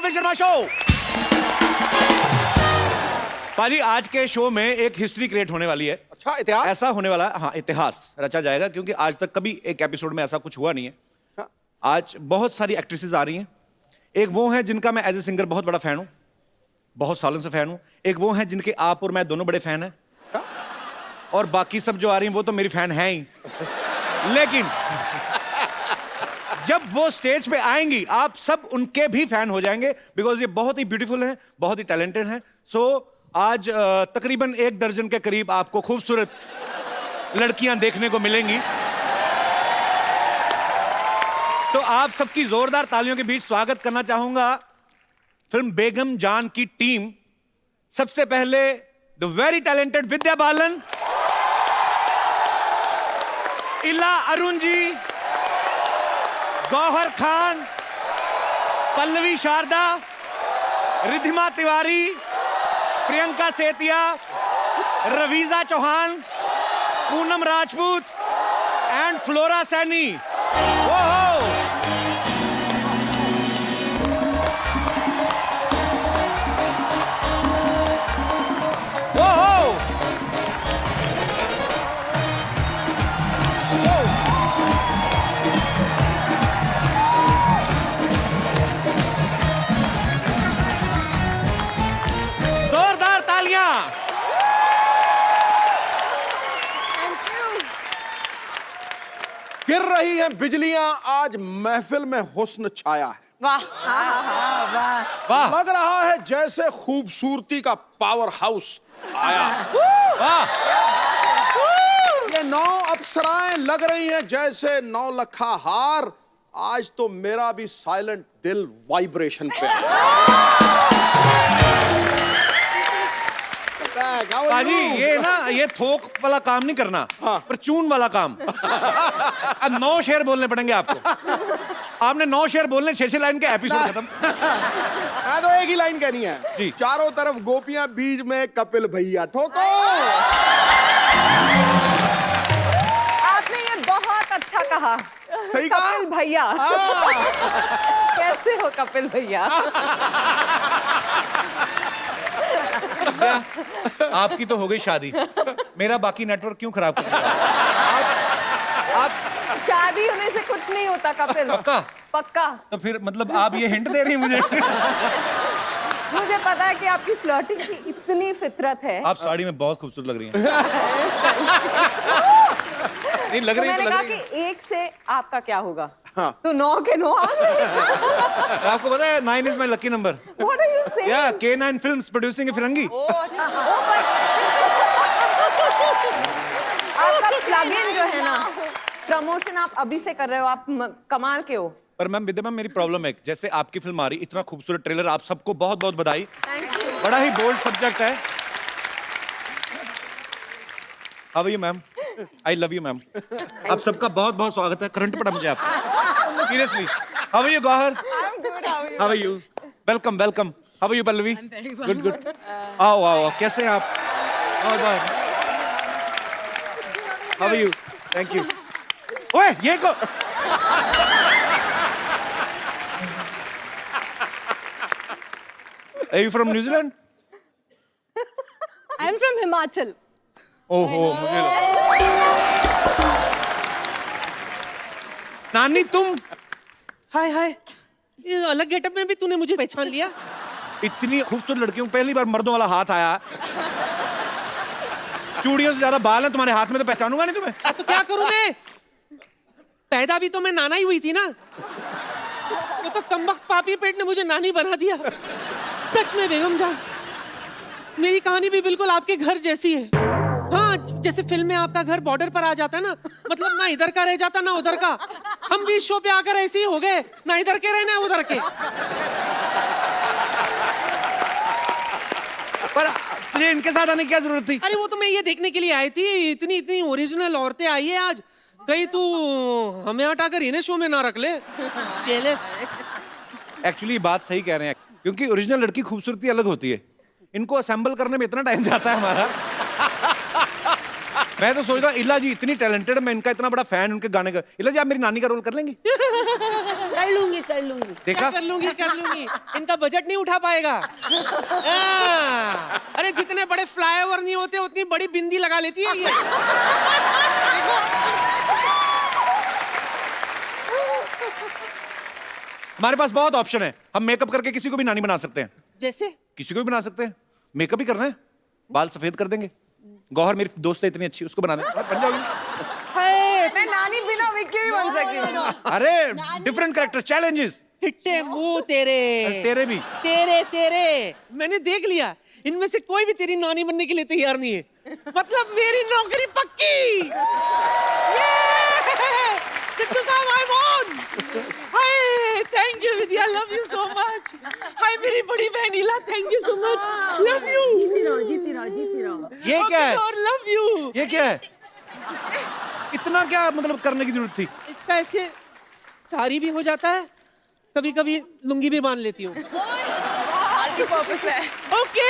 Kapil Sharma show. पाजी आज के शो में एक हिस्ट्री क्रिएट होने वाली है। अच्छा, इतिहास ऐसा होने वाला है, हाँ इतिहास रचा जाएगा, क्योंकि आज तक कभी एक एपिसोड में ऐसा कुछ हुआ नहीं है। आज बहुत सारी एक्ट्रेसेस आ रही हैं। एक वो हैं जिनका मैं एज ए सिंगर बहुत बड़ा फैन हूं, बहुत सालों से फैन हूं। एक वो हैं जिनके आप और मैं दोनों बड़े फैन हैं, और बाकी सब जो आ रही हैं वो तो मेरी फैन हैं ही। लेकिन जब वो स्टेज पे आएंगी आप सब उनके भी फैन हो जाएंगे, बिकॉज ये बहुत ही ब्यूटीफुल हैं, बहुत ही टैलेंटेड हैं। सो आज तकरीबन 1 दर्जन के करीब आपको खूबसूरत लड़कियां देखने को मिलेंगी। तो आप सबकी जोरदार तालियों के बीच स्वागत करना चाहूंगा फिल्म बेगम जान की टीम। सबसे पहले the very talented Vidya Balan, इला अरुण जी, गौहर खान, पल्लवी शारदा, रिधिमा तिवारी, प्रियंका सेतिया, रवीजा चौहान, पूनम राजपूत एंड फ्लोरा सैनी। जोरदार तालियां। गिर रही हैं बिजलियां, आज महफिल में हुस्न छाया है। वाह वाह लग रहा है जैसे खूबसूरती का पावर हाउस आया। वाह। ये 9 अप्सराएं लग रही हैं जैसे 9 लखा हार। आज तो मेरा भी साइलेंट दिल वाइब्रेशन पे पाजी ये ना, ये थोक वाला काम नहीं करना, पर चून वाला काम। 9 शेर बोलने पड़ेंगे आपको। आपने 9 शेर बोलने, 6 लाइन के एपिसोड खत्म। मैं तो एक ही लाइन कहनी है जी। चारों तरफ गोपियां, बीच में कपिल भैया। ठोको। आपने ये बहुत अच्छा कहा। सही कहा? कपिल भैया। कैसे हो कपिल भैया? आपकी तो हो गई शादी, मेरा बाकी नेटवर्क क्यों खराब कर रहा है? आप शादी होने से कुछ नहीं होता कपिल। पक्का? पक्का। तो फिर मतलब आप ये हिंट दे रही हैं मुझे? मुझे पता है कि आपकी फ्लर्टिंग की इतनी फितरत है। आप साड़ी में बहुत खूबसूरत लग रही हैं। नहीं लग तो रही है, मैंने तो लग कहा रही है। कि 1 से आपका क्या होगा? हाँ। तो 9 के 9 आ गए। आपको पता है 9 is my lucky number. What are you saying? या K9 फिल्म्स प्रोड्यूसिंग ए फिरंगी। आपका प्लग इन जो है ना, प्रमोशन आप अभी से कर रहे हो, आप कमाल के हो। पर मैम विद्या मैम, मेरी प्रॉब्लम है, जैसे आपकी फिल्म आ रही, इतना खूबसूरत ट्रेलर, आप सबको बहुत बहुत बधाई। Thank you. बड़ा ही बोल्ड सब्जेक्ट है। How are you ma'am? I love you ma'am. आप सबका बहुत बहुत स्वागत है। करंट पड़ा मुझे आपसे, seriously. How are you Gauhar? How are you? Welcome welcome. How are you Pallavi? Good good. आओ आओ, कैसे हैं आप? How are you? Thank you. ओए ये को Are you from New Zealand? I'm from Himachal. ओहो, मुझे नानी तुम हाय हाय, ये अलग गेटअप में भी तूने मुझे पहचान लिया? इतनी खूबसूरत लड़कियों को पहली बार मर्दों वाला हाथ आया। चूड़ियों से ज्यादा बाल हैं तुम्हारे हाथ में, तो पहचानूंगा नहीं तुम्हें। तो क्या करूं मैं? पैदा भी तो मैं नाना ही हुई थी ना। वो तो कमबख्त पापी पेट ने मुझे नानी बना दिया। सच में बेगम जान, मेरी कहानी भी बिल्कुल आपके घर जैसी है। हाँ, जैसे फिल्म में आपका घर बॉर्डर पर आ जाता है ना, मतलब ना इधर का रह जाता ना उधर का। हम भी इस शो पे आकर ऐसे ही हो गए, ना इधर के रहे ना उधर के। पर मुझे इनके साथ आने की क्या जरूरत थी? अरे वो तो मैं ये देखने के लिए आई थी, इतनी इतनी ओरिजिनल औरतें आई है आज। कहीं तू हमें हटाकर इन्हें शो में ना रख ले। जेलस। एक्चुअली बात सही कह रहे हैं, क्योंकि ओरिजिनल लड़की खूबसूरती अलग होती है। इनको असेंबल करने में इतना टाइम जाता है हमारा। मैं तो सोच रहा इला जी इतनी टैलेंटेड, मैं इनका इतना बड़ा फैन, उनके गाने का। इला जी आप मेरी नानी का रोल कर लेंगी? नहीं लूंगी देखा? क्या कर लूंगी इनका बजट नहीं उठा पाएगा। अरे जितने बड़े फ्लाईओवर नहीं होते उतनी बड़ी बिंदी लगा लेती है ये। देखो। हमारे पास बहुत ऑप्शन है, हम मेकअप करके किसी को भी नानी बना सकते हैं। जैसे किसी को भी बना सकते हैं, मेकअप ही करना है, बाल सफेद कर देंगे। गौहर मेरी दोस्त है इतनी अच्छी, उसको बना दें, बन जाओगी। मैं नानी बिना विग के भी बन सकती हूँ। अरे डिफरेंट कैरेक्टर, चैलेंजेस। हिट्टे मुंह तेरे तेरे भी तेरे मैंने देख लिया, इनमें से कोई भी तेरी नानी बनने के लिए तैयार नहीं है। मतलब मेरी नौकरी पक्की। सिद्धू साहब I won. Hi thank you Vidya, love you so much. Hi मेरी बड़ी बहन Ila, thank you so much, love you. जीती रहो। ये क्या है? और लव यू। ये क्या है? इतना क्या मतलब करने की जरूरत थी? इसका ऐसे साड़ी भी हो जाता है, कभी कभी लुंगी भी बांध लेती हूँ। मल्टीपर्पस है। ओके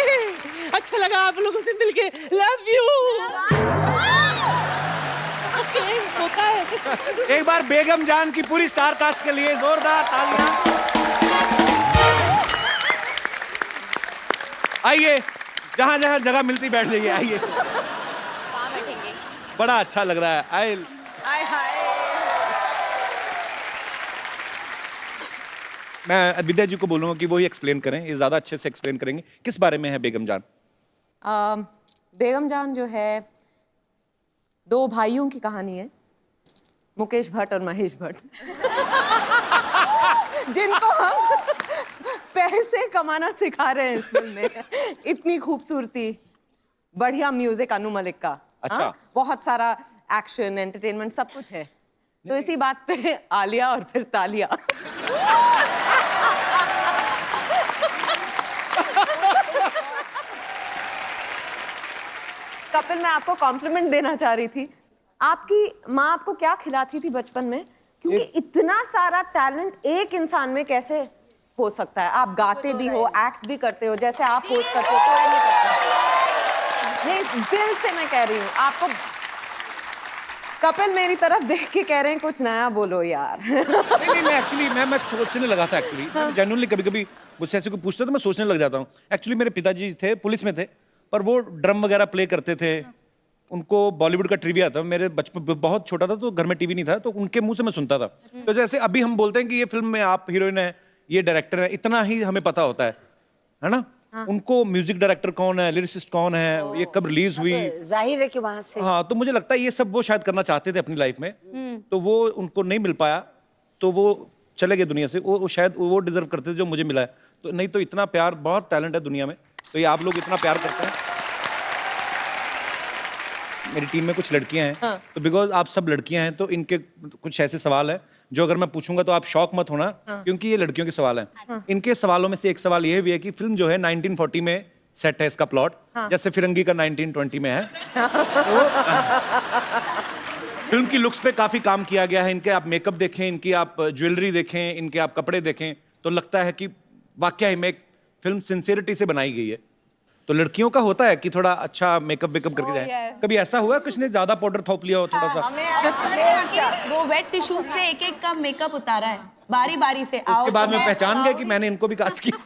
अच्छा लगा आप लोगों से मिलके, लव यू। ओके होता है। एक बार बेगम जान की पूरी स्टार कास्ट के लिए जोरदार तालियां। आइए, जहां जहां जगह मिलती बैठ जाइए, आइए। बड़ा अच्छा लग रहा है। हाय हाय। मैं विद्या जी को बोलूंगा कि वो ही एक्सप्लेन करें, ये ज्यादा अच्छे से एक्सप्लेन करेंगे। किस बारे में है बेगम जान? बेगम जान जो है, दो भाइयों की कहानी है, मुकेश भट्ट और महेश भट्ट, जिनको हम पैसे कमाना सिखा रहे हैं इस फिल्म में। इतनी खूबसूरती, बढ़िया म्यूजिक अनु मलिक का। अच्छा। हाँ? बहुत सारा एक्शन, एंटरटेनमेंट, सब कुछ है। तो इसी बात पे आलिया और फिर तालिया। कपिल, मैं आपको कॉम्प्लीमेंट देना चाह रही थी। आपकी माँ आपको क्या खिलाती थी बचपन में? क्योंकि इतना सारा टैलेंट एक इंसान में कैसे हो सकता है? आप गाते भी हो, एक्ट भी करते हो, जैसे आप होस्ट करते हो तो नहीं करते। नहीं, दिल से मैं कह रही हूँ आपको। कपिल मेरी तरफ देख के कह रहे हैं कुछ नया बोलो यार। नहीं, मैं एक्चुअली मैं सोचने लगा था एक्चुअली। जेन्युइनली कभी कभी मुझसे ऐसे कोई पूछता तो मैं सोचने लग जाता हूँ। एक्चुअली मेरे पिताजी थे, पुलिस में थे, पर वो ड्रम वगैरह प्ले करते थे। उनको बॉलीवुड का ट्रिविया था। मेरे बचपन बहुत छोटा था तो घर में टीवी नहीं था, तो उनके मुंह से मैं सुनता था। तो जैसे अभी हम बोलते हैं कि ये फिल्म में आप हीरोइन है, ये डायरेक्टर है, इतना ही हमें पता होता है ना? उनको म्यूजिक डायरेक्टर कौन है, लिरिसिस्ट कौन है, ये कब रिलीज हुई, जाहिर है कि वहां से। हाँ, तो मुझे लगता है ये सब वो शायद करना चाहते थे अपनी लाइफ में, तो वो उनको नहीं मिल पाया, तो वो चले गए दुनिया से। वो शायद वो डिजर्व करते थे जो मुझे मिला है। तो नहीं तो इतना प्यार, बहुत टैलेंट है दुनिया में, तो ये आप लोग इतना प्यार करते हैं। मेरी टीम में कुछ लड़कियां हैं, तो बिकॉज आप सब लड़कियां हैं तो इनके कुछ ऐसे सवाल हैं जो अगर मैं पूछूंगा तो आप शॉक मत होना, क्योंकि ये लड़कियों के सवाल हैं। इनके सवालों में से एक सवाल ये भी है कि फिल्म जो है 1940 में सेट है इसका प्लॉट, जैसे फिरंगी का 1920 में है। तो फिल्म की लुक्स पे काफी काम किया गया है। इनके आप मेकअप देखें, इनकी आप ज्वेलरी देखें, इनके आप कपड़े देखें, तो लगता है कि वाकई में एक फिल्म सिंसियरिटी से बनाई गई है। तो लड़कियों का होता है कि थोड़ा अच्छा मेकअप वेकअप करके जाए। कभी ऐसा हुआ कुछ ने ज्यादा पाउडर थोप लिया हो थोड़ा सा? वो वेट टिश्यूज से एक एक का मेकअप उतारा है बारी बारी से। आओ उसके बाद में पहचान गए कि मैंने इनको भी कास्ट किया।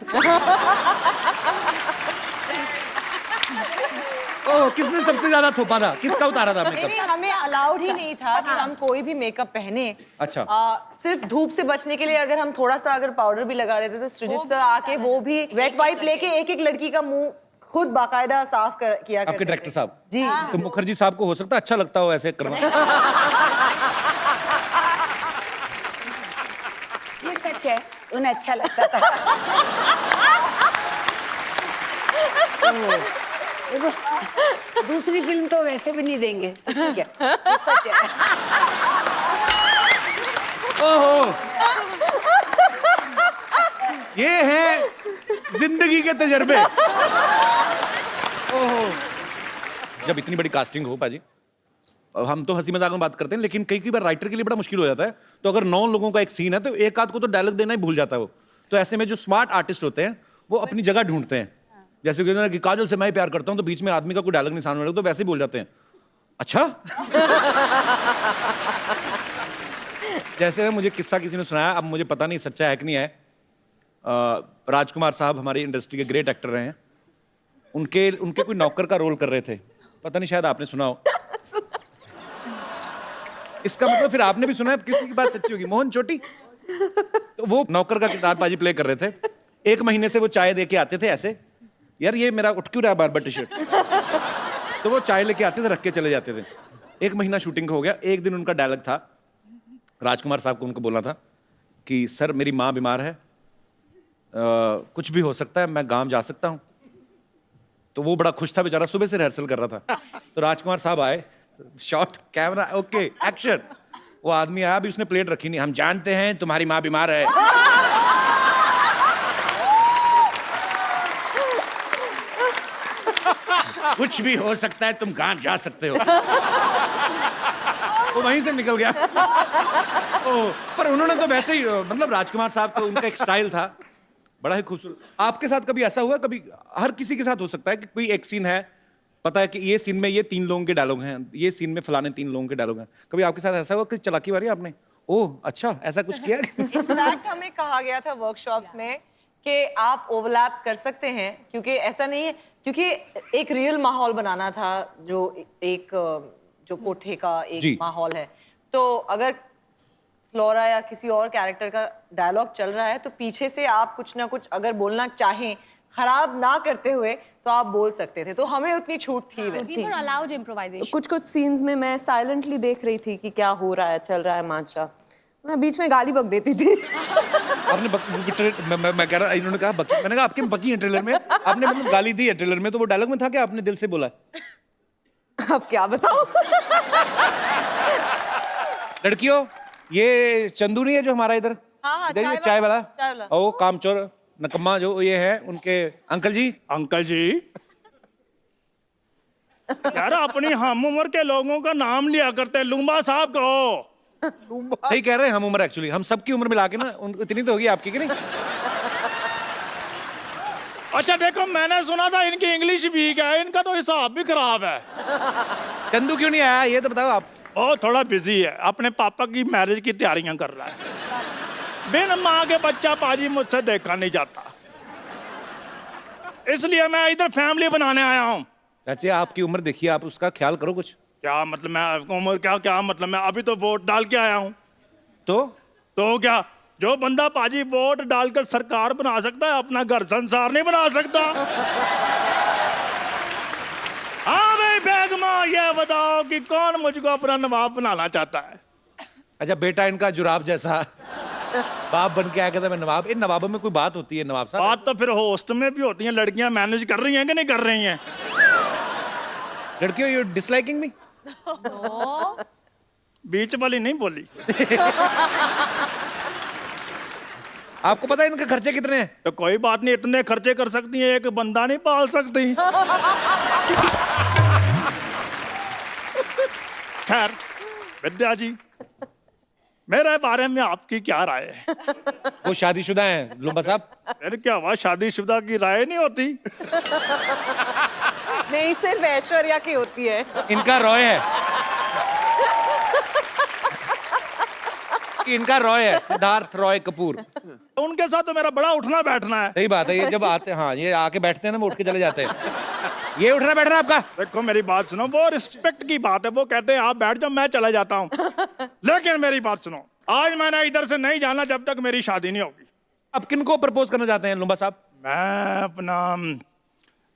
ओह, किसने सबसे ज्यादा थोपा था, किसका उतारा था मेकअप? नहीं, हमें अलाउड ही नहीं था कि हम कोई भी मेकअप पहने। अच्छा। सिर्फ धूप से बचने के लिए अगर हम थोड़ा सा अगर पाउडर भी लगा देते तो सृजित सर आके वो भी वेट वाइप लेके एक एक लड़की का मुंह खुद बाकायदा साफ किया करते आपके डायरेक्टर साहब जी। तो मुखर्जी साहब को हो सकता है अच्छा लगता हो ऐसे करना। ये सच है, उन्हें अच्छा लगता था। देखो, दूसरी फिल्म तो वैसे भी नहीं देंगे, तो ठीक है, ये सच है। ओहो, ये है जिंदगी के तजर्बे। ओहो, जब इतनी बड़ी कास्टिंग हो पाजी, हम तो हंसी मजाक में बात करते हैं, लेकिन कई बार राइटर के लिए बड़ा मुश्किल हो जाता है। तो अगर 9 लोगों का एक सीन है तो एक आध को तो डायलॉग देना ही भूल जाता है वो। तो ऐसे में जो स्मार्ट आर्टिस्ट होते हैं वो अपनी जगह ढूंढते हैं। जैसे कि काजल से मैं प्यार करता हूं, तो बीच में आदमी का कोई डायलॉग नहीं सामने तो वैसे ही बोल जाते हैं, अच्छा। जैसे ना मुझे किस्सा किसी ने सुनाया, अब मुझे पता नहीं सच्चा है कि नहीं है। राजकुमार साहब हमारी इंडस्ट्री के ग्रेट एक्टर रहे हैं। उनके उनके कोई नौकर का रोल कर रहे थे, पता नहीं शायद आपने सुना हो। इसका मतलब फिर आपने भी सुना है, किसी की बात सच्ची होगी। मोहन चोटी, तो वो नौकर का किरदार पाजी प्ले कर रहे थे। 1 महीने से वो चाय दे के आते थे ऐसे, यार ये मेरा उठ क्यों रहा है बार बार टी शर्ट। तो वो चाय लेके आते थे, रख के चले जाते थे। 1 महीना शूटिंग हो गया। एक दिन उनका डायलॉग था, राजकुमार साहब को उनको बोलना था कि सर मेरी माँ बीमार है, कुछ भी हो सकता है, मैं गांव जा सकता हूँ। तो वो बड़ा खुश था बेचारा, सुबह से रिहर्सल कर रहा था। तो राजकुमार साहब आए, शॉट कैमरा ओके एक्शन। वो आदमी आया, अभी उसने प्लेट रखी नहीं। हम जानते हैं तुम्हारी माँ बीमार है। कुछ भी हो सकता है, तुम गांव जा सकते हो। वो वहीं से निकल गया। पर उन्होंने तो वैसे ही, मतलब राजकुमार साहब तो उनका एक स्टाइल था, बड़ा ही खूबसूरत। आपके साथ कभी ऐसा हुआ? कभी हर किसी के साथ हो सकता है कि कोई एक सीन है, पता है कि ये सीन में ये 3 लोगों के डायलॉग हैं, ये सीन में फलाने 3 लोगों के डायलॉग हैं। कभी आपके साथ ऐसा हुआ कि चलाकी मारी आपने? ओह अच्छा, ऐसा कुछ किया? इनफैक्ट हमें कहा गया था वर्कशॉप्स में कि आप ओवरलैप कर सकते हैं, क्योंकि ऐसा नहीं है, क्योंकि एक रियल माहौल बनाना था, जो एक जो कोठे का एक माहौल है। तो अगर फ्लोरा या किसी और कैरेक्टर का डायलॉग चल रहा है तो पीछे से आप कुछ ना कुछ अगर बोलना चाहें, खराब ना करते हुए, तो आप बोल सकते थे। तो हमें उतनी छूट थी वैसे। We were allowed improvisation. कुछ सीन्स में मैं साइलेंटली देख रही थी कि क्या हो रहा है, चल रहा है माजरा। मैं बीच में गाली बक देती थी। आपने मैं कह रहा, इन्होंने कहा बकी, मैंने कहा आपके बकी है ट्रेलर में, आपने मतलब गाली दी है ट्रेलर में, तो वो डायलॉग में था कि आपने दिल से बोला है? अब क्या बताऊं? लड़कियों, ये चंदू नहीं है जो हमारा इधर? हाँ, इधर ये चाय वाला। चाय वाला। ओ कामचोर नकम्मा जो ये है, उनके अंकल जी। अंकल जी, यार अपनी हम उम्र के लोगों का नाम लिया करते हैं, लुम्बा साहब कहो। सही कह रहे हैं, हम उम्र एक्चुअली हम सबकी उम्र मिला के ना इतनी तो होगी आपकी कि नहीं? अच्छा देखो, मैंने सुना था इनकी इंग्लिश वीक है, इनका तो हिसाब भी खराब है। चंदू क्यों नहीं आया, ये तो बताओ आप। वो थोड़ा बिजी है, अपने पापा की मैरिज की तैयारियां कर रहा है। बिन माँ के बच्चा पाजी मुझसे देखा नहीं जाता, इसलिए मैं इधर फैमिली बनाने आया हूँ। चाची आपकी उम्र देखिए, आप उसका ख्याल करो कुछ। क्या मतलब, मैं उम्र क्या मतलब, मैं अभी तो वोट डाल के आया हूँ। तो क्या, जो बंदा पाजी वोट डालकर सरकार बना सकता है, अपना घर संसार नहीं बना सकता। हाँ भाई बेगमा, ये बताओ कि कौन मुझको अपना नवाब बनाना चाहता है? अच्छा बेटा इनका जुराब जैसा बाप बन के आया, कहता मैं नवाब। इन नवाबों में कोई बात होती है नवाब साहब? बात तो फिर होस्ट में भी होती है, लड़कियां मैनेज कर रही हैं कि नहीं कर रही हैं? लड़कियों, यू डिसलाइकिंग मी? बीच वाली नहीं बोली। आपको पता है इनके खर्चे कितने हैं? तो कोई बात नहीं, इतने खर्चे कर सकती हैं, एक बंदा नहीं पाल सकती। खैर विद्या जी, मेरे बारे में आपकी क्या राय है? वो शादीशुदा हैं लुम्बा साहब। फिर क्या हुआ, शादीशुदा की राय नहीं होती? नहीं, सिर्फ ऐश्वर्या की होती है। इनका रॉय है, इनका रॉय है, सिद्धार्थ रॉय कपूर। उनके साथ तो मेरा बड़ा उठना बैठना है। सही बात है, ये जब आते हैं, हाँ ये आके बैठते हैं ना, वो उठ के चले जाते हैं। ये उठना बैठना आपका? देखो मेरी बात सुनो, वो रिस्पेक्ट की बात है, वो कहते हैं आप बैठ जाओ मैं चला जाता हूँ। लेकिन मेरी बात सुनो, आज मैंने इधर से नहीं जाना जब तक मेरी शादी नहीं होगी। अब किनको प्रपोज करना चाहते हैं लुम्बा साहब? मैं अपना,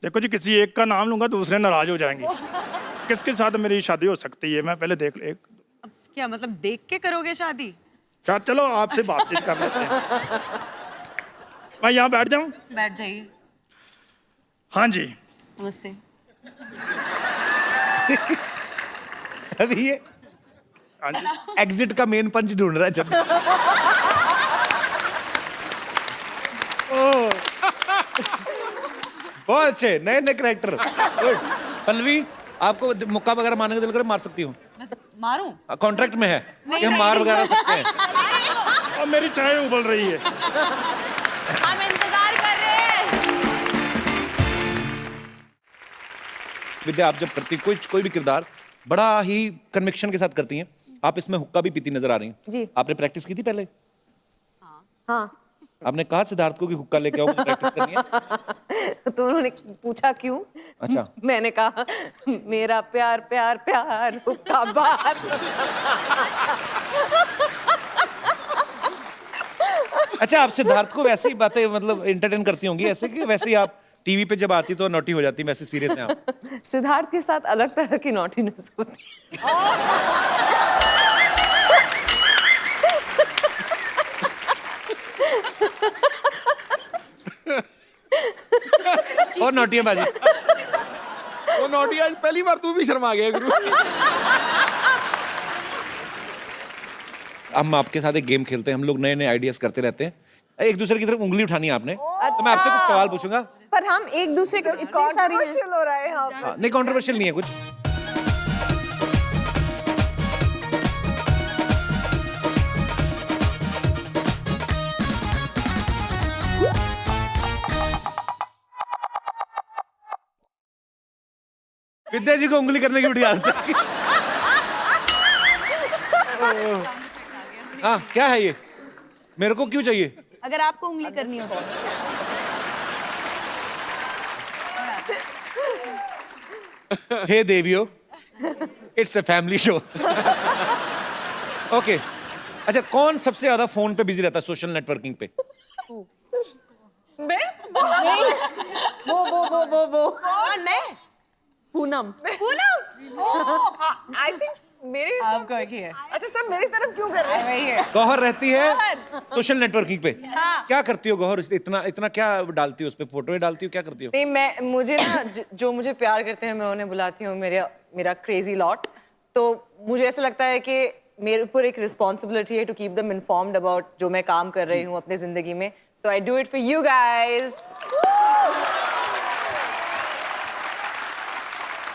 देखो जी, किसी एक का नाम लूंगा दूसरे नाराज हो जाएंगे। किसके साथ मेरी शादी हो सकती है, मैं पहले देख ले। क्या मतलब देख के करोगे शादी? चलो आपसे बातचीत कर लेते हैं। मैं यहाँ बैठ जाऊँ? बैठ जाइए। हाँ जी। नमस्ते। अभी ये हाँ जी। एग्जिट का मेन पंच ढूंढ रहा है जब। बहुत अच्छे नए नए कैरेक्टर। गुड। पल्लवी, आपको मुक्का वगैरह मारने का दिल करे, मार सकती हूँ? बस मारूं? कॉन्ट्रैक्ट में है कि हम मार वगैरह सकते हैं। और मेरी चाय उबल रही है। हम इंतजार कर रहे हैं। विद्या, आप जब करती कोई भी किरदार बड़ा ही कन्विक्शन के साथ करती हैं, आप इसमें हुक्का भी पीती नजर आ रही हैं। जी। आपने प्रैक्टिस की थी पहले? हाँ। आपने कहा सिद्धार्थ को कि हुक्का लेके आओ, मुझे प्रैक्टिस करनी है? तो उन्होंने पूछा क्यों? अच्छा। मैंने कहा मेरा प्यार प्यार प्यार हुक्का बार। अच्छा, आप सिद्धार्थ को वैसे ही बातें मतलब एंटरटेन करती होंगी ऐसे, कि वैसे ही आप टीवी पे जब आती तो नॉटी हो जाती, वैसे सीरियस हैं आप? सिद्धार्थ के साथ अलग तरह की नॉटीनेस होती है। और नॉटी है बाजी। वो नोटी आज पहली बार तू भी शर्मा गया गुरु। हम आपके साथ एक गेम खेलते हैं, हम लोग नए नए आइडियाज करते रहते हैं। एक दूसरे की तरफ उंगली उठानी है आपने, तो मैं आपसे कुछ सवाल पूछूंगा। पर हम एक दूसरे को इतनी सारी हो रहा है यहाँ हाँ, नहीं कंट्रोवर्शियल नहीं है कुछ। विद्या जी को उंगली करने की बड़ी आदत है। हाँ, क्या है ये? मेरे को क्यों चाहिए? अगर आपको उंगली करनी हो तो। हे देवियो, it's a family show. Okay, अच्छा, कौन सबसे ज्यादा फोन पे बिजी रहता है सोशल नेटवर्किंग पे? वो कौन? मैं? पूनम। आई थिंक मेरे आपको है। अच्छा सब मेरी तरफ क्यों कर रहे हैं? गौहर रहती है सोशल नेटवर्किंग पे। क्या करती हो गौहर? इतना इतना क्या डालती हो उस पे? फोटो डालती हो, क्या करती हो? नहीं, मैं मुझे ना जो मुझे प्यार करते हैं मैं उन्हें बुलाती हूँ मेरा क्रेजी लॉट। तो मुझे ऐसा लगता है कि मेरे ऊपर एक रिस्पॉन्सिबिलिटी है to keep them informed about जो मैं काम कर रही हूँ अपने जिंदगी में। So I do it for you guys.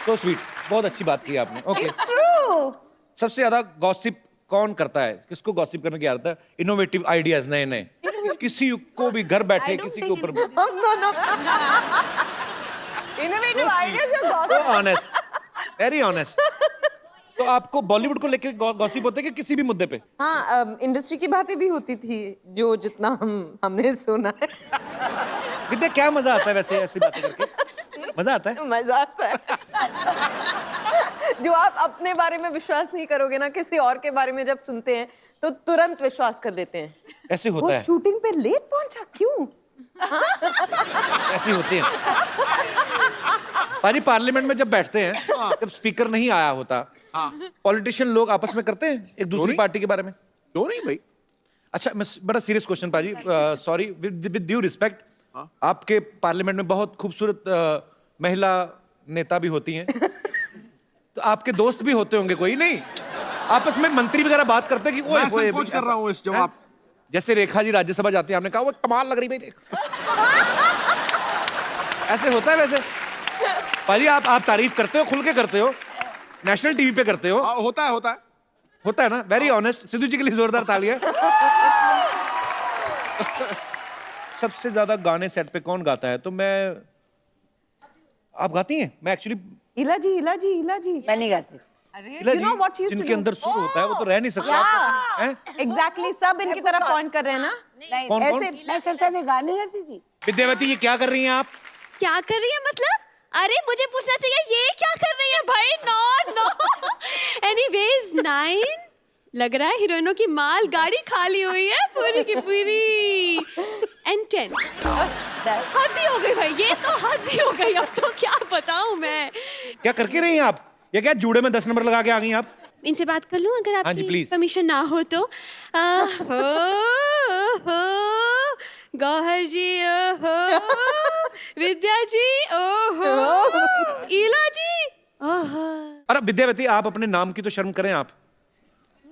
तो स्वीट, बहुत अच्छी बात की आपने। Okay, true. सबसे ज्यादा गॉसिप कौन करता है? किसको गॉसिप करने की आदत है? इनोवेटिव आइडियाज नए नए, किसी को भी घर बैठे किसी के ऊपर। इनोवेटिव आइडियाज या गॉसिप? Honest, very honest. तो आपको बॉलीवुड को लेके गॉसिप होते है कि किसी भी मुद्दे पे? हाँ, इंडस्ट्री की बातें भी होती थी जो जितना हमने सुना है। विद्या, क्या मजा आता है वैसे ऐसी बातें करके? मजा आता है? मजा आता है। जो आप अपने बारे में विश्वास नहीं करोगे ना, किसी और के बारे में जब सुनते हैं तो तुरंत विश्वास कर लेते हैं। ऐसे वो होता है, शूटिंग पे लेट पहुंचा क्यों? ऐसे होते हैं। पारी पार्लियामेंट में जब बैठते हैं, जब स्पीकर नहीं आया होता, पॉलिटिशियन लोग आपस में करते हैं एक दूसरी पार्टी के बारे में? क्यों नहीं भाई? अच्छा, मैं बड़ा सीरियस क्वेश्चन पाजी, सॉरी, विद ड्यू रिस्पेक्ट, आपके पार्लियामेंट में बहुत खूबसूरत महिला नेता भी होती हैं, तो आपके दोस्त भी होते होंगे कोई? नहीं, आपस में मंत्री वगैरह बात करते हैं कि मैं संकोच कर रहा हूँ इस जवाब। जैसे रेखा जी राज्यसभा जाती है, आपने कहा वो कमाल लग रही भाई रेखा। ऐसे होता है वैसे? पाजी, आप तारीफ करते हो, खुल के करते हो, नेशनल टीवी पे करते हो। होता है होता है ना? Very honest. सिद्धू जी के लिए जोरदार तालियां। सबसे ज्यादा गाने सेट पे कौन गाता है? तो आप गाती हैं? मैं एक्चुअली इला जी मैं नहीं गाती। You know what she used to जिनके do? अंदर सुर होता है वो तो रह नहीं सकता। हैं? एग्जैक्टली, सब इनकी तरफ पॉइंट कर रहे हैं ना। कौन ऐसे मैं सबसे ज्यादा गाने गाती थी। विद्यावती, ये क्या कर रही हैं आप? क्या कर रही है मतलब? अरे मुझे पूछना चाहिए ये क्या कर रही है भाई? No no. एनीवेज 9 लग रहा है हीरोइनों की माल गाड़ी खाली हुई है पूरी की पूरी। एंड 10 हद ही हो गई भाई, ये तो हद ही हो गई। अब तो क्या बताऊं मैं। क्या करके रही हैं आप? ये क्या जूड़े में 10 नंबर लगा के आ गई आप? इनसे बात कर लूं अगर हाँ जी, आपकी please. परमिशन ना हो तो? गौहर जी, ओहो, विद्या जी, ओहो, इला जी, ओहो। अरे विद्यावती, आप अपने नाम की तो शर्म करें आप।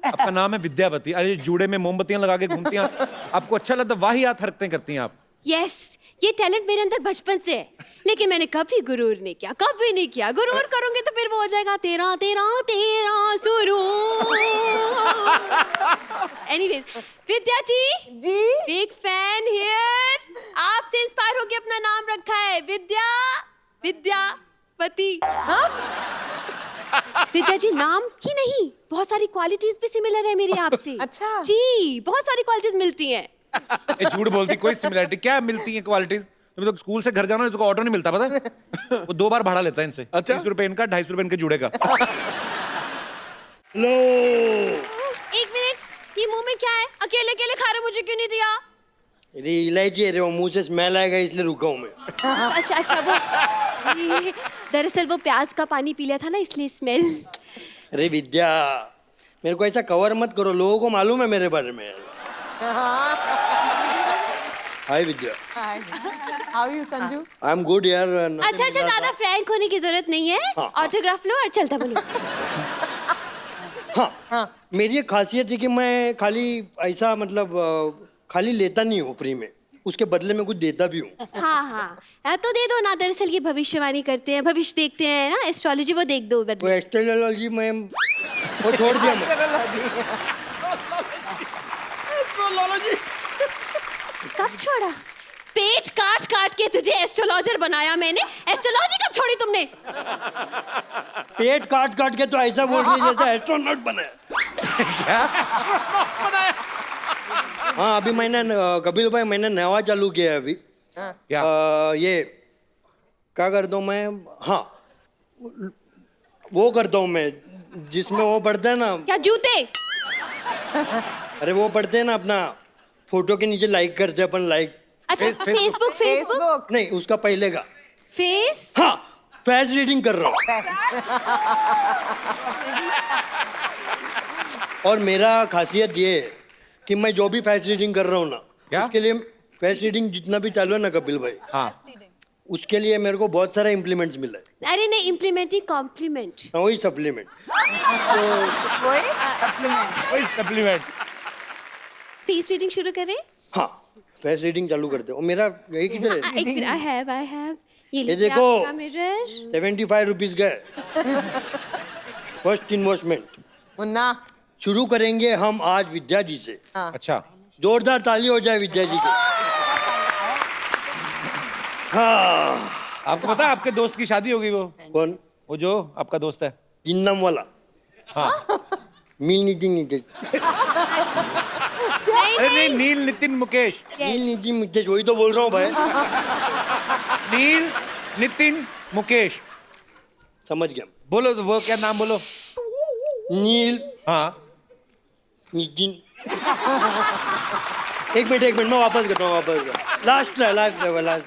आपका नाम है विद्यावती, अरे जूड़े में मोमबत्तियां लगा के घूमती हैं आपको अच्छा लगता? वाहियात हरकतें करती हैं आप। यस, ये टैलेंट मेरे अंदर बचपन से है, लेकिन मैंने कभी गुरूर नहीं किया, कभी नहीं किया। गुरूर करूंगे तो फिर वो हो जाएगा तेरा तेरा तेरा सुरूर। Anyways, Vidya ji big fan here. आपसे इंस्पायर होके अपना नाम रखा है विद्यावती। विद्या जी नाम की नहीं, बहुत सारी क्वालिटीज भी सिमिलर है मेरी आपसे। अच्छा। जी, बहुत सारी क्वालिटीज मिलती हैं। ये झूठ बोलती, कोई सिमिलरिटी क्या मिलती है क्वालिटी? तुम तो स्कूल से घर जाना तो ऑटो नहीं मिलता, पता है? वो 2 बार भाड़ा लेता है इनसे। अच्छा। 30 रुपए इनका, 250 रुपए इनके जुड़े का। लो, एक मिनट, ये मुंह में क्या है? अकेले अकेले खा रहे, मुझे क्यों नहीं दिया? अरे इलायची है रे, वो मुंह से स्मेल आएगा इसलिए रुका हूँ मैं। अच्छा अच्छा, वो दरअसल वो प्याज का पानी पी लिया था ना, इसलिए स्मेल। अरे विद्या, मेरे को ऐसा कवर मत करो, लोगों को मालूम है मेरे बारे में। Hi Vidya. How you Sanju? I am good यार। अच्छा अच्छा, ज्यादा फ्रैंक होने की जरूरत नहीं है। हाँ। ऑटोग्राफ लो और चलता बोलो। हाँ, मेरी एक खासियत है कि मैं खाली ऐसा मतलब खाली लेता नहीं हूँ फ्री में, उसके बदले में कुछ देता भी हूँ। हाँ, तो दे दो ना। दरअसल ये भविष्यवाणी करते हैं, भविष्य देखते हैं ना, एस्ट्रोलॉजी, वो देख दो वो बदले। एस्ट्रोलॉजी में वो छोड़ दिया मैं। कब छोड़ा? पेट काट काट के तुझे एस्ट्रोलॉजर बनाया मैंने। एस्ट्रोलॉजी कब छोड़ी तुमने? पेट काट काट के तो ऐसा बोल रही है जैसे एस्ट्रोनॉट बना। हाँ, अभी मैंने कपिल भाई मैंने नया चालू किया है अभी। क्या? ये क्या करता हूँ मैं? हाँ, वो करता हूँ मैं जिसमें वो पढ़ते हैं ना। क्या जूते? अरे वो पढ़ते हैं ना, अपना फोटो के नीचे लाइक करते हैं अपन, लाइक। अच्छा, फेसबुक। फेसबुक नहीं, उसका पहले का फेस। हाँ, फेस रीडिंग कर रहा हूँ। और मेरा खासियत ये है कि मैं जो भी फेस रीडिंग कर रहा हूँ ना, क्या? उसके लिए फेस रीडिंग जितना भी चालू है ना कपिल भाई, हाँ, उसके लिए मेरे को बहुत सारा इम्प्लीमेंट्स मिला है। अरे नहीं, इम्प्लीमेंटिंग कॉम्प्लीमेंट। हाँ, वही सप्लीमेंट। वही सप्लीमेंट। फेस रीडिंग शुरू करें? हाँ, फेस रीडिंग चालू करते हो। मेरा यही किधर है? एक मिनट, आई हैव ये ये देखो, मिरर। 75 रुपीज गए फर्स्ट इन्वेस्टमेंट। मुन्ना, शुरू करेंगे हम आज विद्या जी से। अच्छा, जोरदार ताली हो जाए विद्या जी की। हाँ, आपको पता है आपके दोस्त की शादी होगी? वो कौन? वो जो आपका दोस्त है। जिन्नम वाला। हाँ। नील नितिन मुकेश। अरे नहीं, नील नितिन मुकेश। नील नितिन मुकेश, वही तो बोल रहा हूँ भाई। नील नितिन मुकेश। समझ गया। बोलो तो, वो क्या नाम बोलो? नील। हाँ, नितिन। एक मिनट मैं वापस करता हूँ, लास्ट है।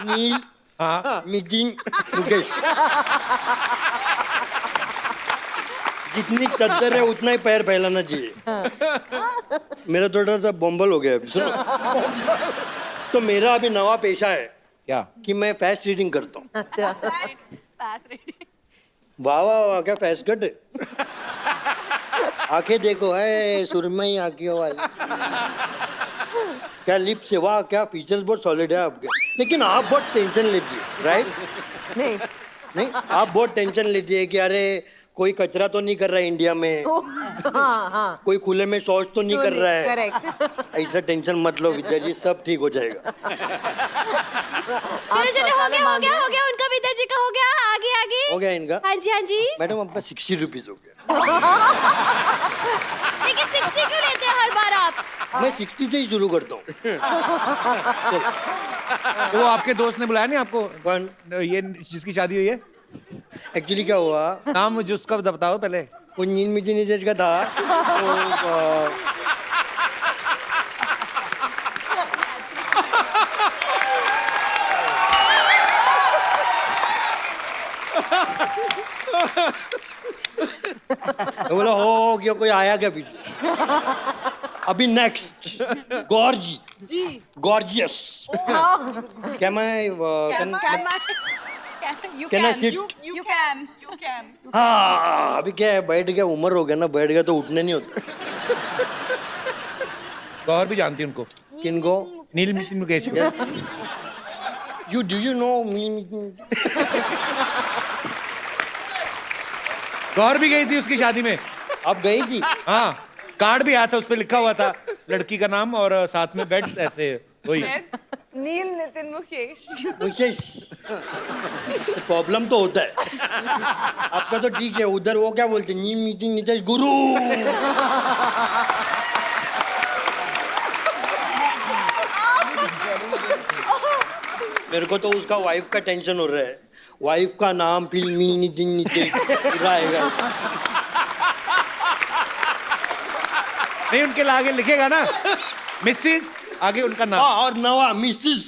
नील, हाँ, नितिन मुकेश। जितनी चद्दर है उतना ही पैर फैलाना चाहिए। मेरा थोड़ा सा बॉम्बल हो गया अभी, सुनो। तो मेरा अभी नवा पेशा है क्या? कि मैं फेस रीडिंग करता हूँ। अच्छा। वाह वाह वाह, क्या फेस कट है। आंखें देखो, है सुरमई आंखों वाली। क्या लिप्स है, वाह क्या फीचर्स बहुत सॉलिड है आपके। लेकिन आप बहुत टेंशन लेती है, राइट? नहीं, आप बहुत टेंशन लेती है कि अरे कोई कचरा तो नहीं कर रहा है इंडिया में, हाँ। कोई खुले में शौच तो नहीं कर रहा है। करेक्ट। ऐसा टेंशन मत लो विद्या जी, सब ठीक हो जाएगा। चलो हो गया उनका, विद्या जी का हो गया। आगे हो गया इनका? हाँ जी। मैडम आपका 60 रुपीज हो गया। लेकिन 60 क्यों लेते हैं हर बार आप? मैं 60 से ही शुरू करता हूँ। तो वो आपके दोस्त ने बुलाया नहीं आपको? कौन? ये जिसकी शादी हुई है। एक्चुअली क्या हुआ, नाम मुझे उसका बताओ पहले। वो नील मिथिन का था। तो बोला हो गया, कोई आया क्या पीछे? अभी नेक्स्ट गॉर्जियस। क्या मैं Can I sit? You can. हाँ, अभी क्या है, बैठ गया, उम्र हो गया ना, बैठ गया तो उठने नहीं होता। गौर भी जानती उनको। किनको? नील नितिन मुकेश को। You know me? गौर भी गई थी उसकी शादी में। आप गई थी? हाँ, कार्ड भी आया था, उस पे लिखा हुआ था लड़की का नाम और साथ में बेड्स ऐसे। वही नील नितिन मुकेश। मुकेश प्रॉब्लम तो होता है। आपका तो ठीक है, उधर वो क्या बोलते हैं, नी मीटिंग नीतीश गुरु। मेरे को तो उसका वाइफ का टेंशन हो रहा है, वाइफ का नाम फिल्मी नीतिन नीतीश रहेगा। नहीं, उनके आगे लिखेगा ना मिसिस, आगे उनका नाम। और नवा मिसिस।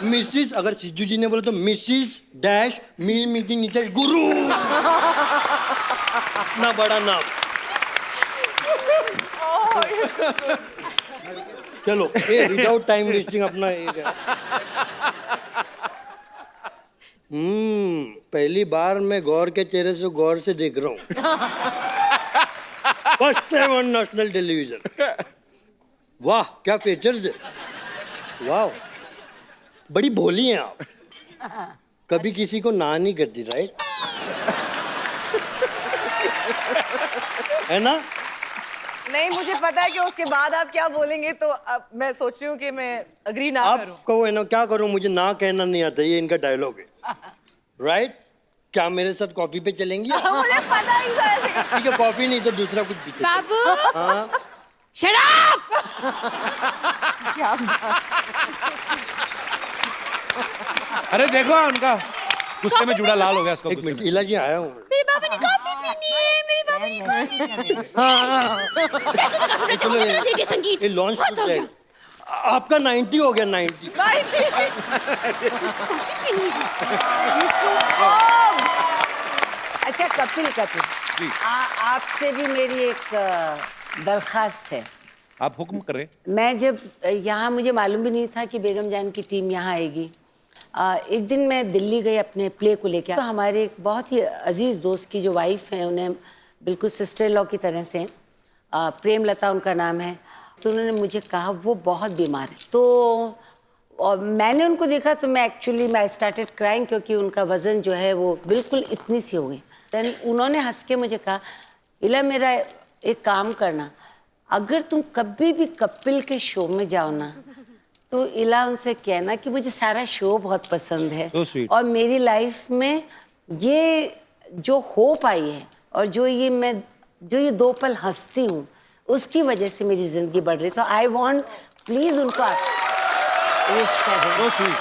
मिसिस अगर सिद्धू जी ने बोला तो मिसिस डैश मी मीटिंग नीतीश गुरु। इतना बड़ा नाम। चलो विदाउट टाइम वेस्टिंग अपना एक है। पहली बार मैं गौर के चेहरे से गौर से देख रहा हूँ। First time on national television. वाह क्या फीचर्स है, वाह बड़ी भोली हैं आप। कभी किसी को ना नहीं करती, राइट? है ना? नहीं, मुझे पता है कि उसके बाद आप क्या बोलेंगे, तो अब मैं सोच रही हूँ कि मैं अग्री ना करूँ। आप कहो है ना, क्या करूँ, मुझे ना कहना नहीं आता, ये इनका डायलॉग है, राइट? क्या मेरे साथ कॉफी पे चलेंगी? मुझे पता ही था ऐसे। ठीक है, कॉफी नहीं तो दूसरा कुछ पीते। बाबू हाँ शट अप। क्या बात। अरे देखो उनका गुस्से में जुड़ा लाल हो गया इसका। एक मिनट, इला जी आया हूँ। मेरे बाबा ने कॉफी पीनी है, मेरे बाबा ने कॉफी पीनी है। चलो संगीत ये लॉन्च हो जाएगा। आपका 90 हो गया, 90। अच्छा कपिल आपसे भी मेरी एक दरखास्त है। आप हुक्म करें। मैं जब यहाँ, मुझे मालूम भी नहीं था कि बेगम जान की टीम यहाँ आएगी। एक दिन मैं दिल्ली गई अपने प्ले को लेकर, तो हमारे एक बहुत ही अजीज़ दोस्त की जो वाइफ है, उन्हें बिल्कुल सिस्टर लॉ की तरह से, प्रेमलता उनका नाम है, तो उन्होंने मुझे कहा वो बहुत बीमार है। तो और मैंने उनको देखा तो मैं आई स्टार्टेड क्राइंग, क्योंकि उनका वज़न जो है वो बिल्कुल इतनी सी हो गई। देन उन्होंने हंस के मुझे कहा, इला मेरा एक काम करना, अगर तुम कभी भी कपिल के शो में जाओ ना, तो इला उनसे कहना कि मुझे सारा शो बहुत पसंद है, और मेरी लाइफ में ये जो होप आई है और जो ये 2 पल हंसती हूँ, उसकी वजह से मेरी जिंदगी बढ़ रही। तो आई वांट प्लीज उनको आप विश करें।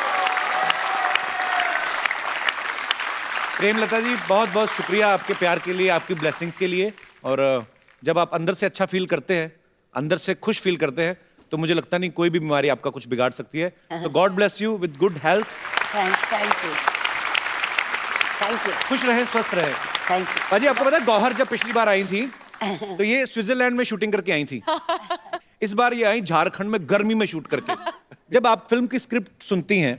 प्रेमलता जी, बहुत बहुत शुक्रिया आपके प्यार के लिए, आपकी ब्लेसिंग्स के लिए। और जब आप अंदर से अच्छा फील करते हैं, अंदर से खुश फील करते हैं, तो मुझे लगता नहीं कोई भी बीमारी आपका कुछ बिगाड़ सकती है। तो God bless you with good health. Thank you. खुश रहें, स्वस्थ रहें। Thank you. बाजी, आपको पता है गौहर जब पिछली बार आई थी तो ये स्विट्जरलैंड में शूटिंग करके आई थी। इस बार ये आई झारखंड में गर्मी में शूट करके। जब आप फिल्म की स्क्रिप्ट सुनती हैं,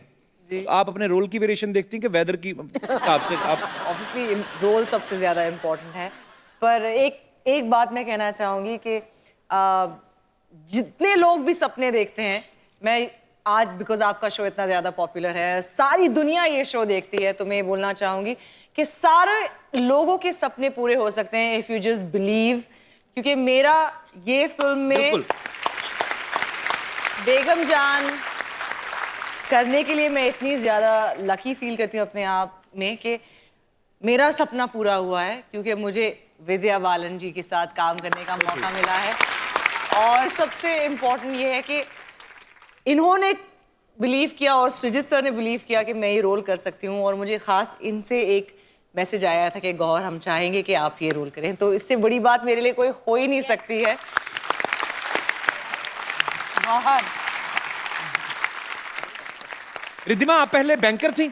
तो आप अपने रोल की वेरिएशन देखती हैं कि वेदर की हिसाब से? आप ऑब्वियसली रोल सबसे ज्यादा इम्पोर्टेंट है, पर एक बात मैं कहना चाहूंगी कि जितने लोग भी सपने देखते हैं, मैं आज बिकॉज आपका शो इतना ज्यादा पॉपुलर है, सारी दुनिया ये शो देखती है, तो मैं ये बोलना चाहूंगी कि सारे लोगों के सपने पूरे हो सकते हैं इफ यू जस्ट बिलीव। क्योंकि मेरा ये फिल्म में बेगम जान करने के लिए मैं इतनी ज्यादा लकी फील करती हूँ अपने आप में कि मेरा सपना पूरा हुआ है, क्योंकि मुझे विद्या बालन जी के साथ काम करने का मौका मिला है। और सबसे इम्पोर्टेंट ये है कि इन्होंने बिलीव किया और सृजित सर ने बिलीव किया कि मैं ये रोल कर सकती हूँ। और मुझे खास इनसे एक मैसेज आया था कि गौर, हम चाहेंगे कि आप ये रोल करें, तो इससे बड़ी बात मेरे लिए कोई हो ही नहीं सकती है। गौहर। रिद्धिमा, आप पहले बैंकर थी?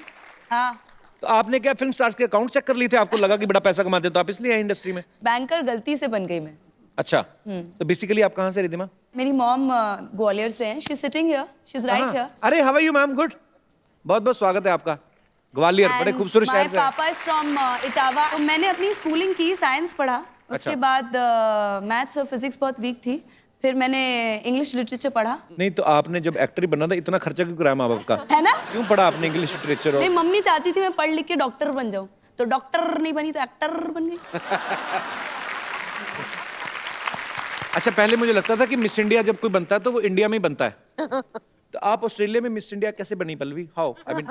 हाँ। तो आपने क्या फिल्म स्टार्स के अकाउंट चेक कर लिए थे? आपको लगा कि बड़ा पैसा कमाते तो आप इसलिए आए इंडस्ट्री में? बैंकर गलती से बन गई मैं। अच्छा, तो बेसिकली आप कहाँ से रिद्धिमा? मेरी मॉम ग्वालियर से हैं। She is sitting here, she is right here. अरे how are you ma'am? Good, बहुत बहुत स्वागत है आपका। ग्वालियर बड़े खूबसूरत शहर से। माय पापा इज फ्रॉम इटावा। तो मैंने अपनी स्कूलिंग की, साइंस पढ़ा, उसके बाद मैथ्स और फिजिक्स बहुत वीक थी, फिर मैंने इंग्लिश लिटरेचर पढ़ा। नहीं तो आपने जब एक्टर बनना था, इतना खर्चा क्यों कराया माँ बाप का? है ना? क्यों पढ़ा आपने इंग्लिश लिटरेचर? नहीं, मम्मी चाहती थी मैं पढ़ लिख के डॉक्टर बन जाऊं, तो डॉक्टर नहीं बनी तो एक्टर बन गई। अच्छा, पहले मुझे लगता था कि मिस इंडिया जब कोई बनता है तो वो इंडिया में ही बनता है। तो आप ऑस्ट्रेलिया में मिस इंडिया कैसे बनी पल्लवी? हाउ? आई मीन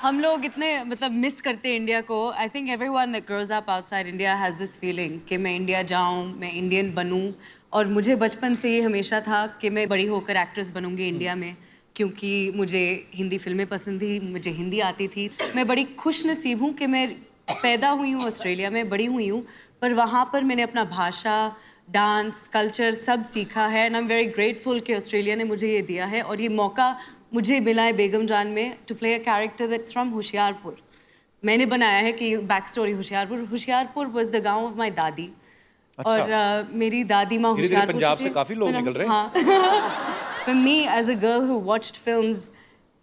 हम लोग इतने मतलब मिस करते हैं इंडिया को. I think everyone that grows up outside India has this feeling कि मैं इंडिया जाऊं, मैं इंडियन बनूं. और मुझे बचपन से ये हमेशा था कि मैं बड़ी होकर एक्ट्रेस बनूंगी इंडिया में, क्योंकि मुझे हिंदी फिल्में पसंद थी, मुझे हिंदी आती थी. मैं बड़ी खुश नसीब हूँ कि मैं पैदा हुई हूँ ऑस्ट्रेलिया में, बड़ी हुई हूँ, पर वहाँ पर मैंने अपना भाषा, डांस, कल्चर सब सीखा है. And I am very grateful कि ऑस्ट्रेलिया ने मुझे ये दिया है और ये मौका मुझे मिला है बेगम जान में to play a character that's from Hoshiarpur. मैंने बनाया है कि back story Hoshiarpur was the gaon of my dadi. अच्छा. और मेरी दादी माँ होशियारपुर पंजाब से काफी लोग निकल रहे हैं. हाँ. For me as a girl who watched films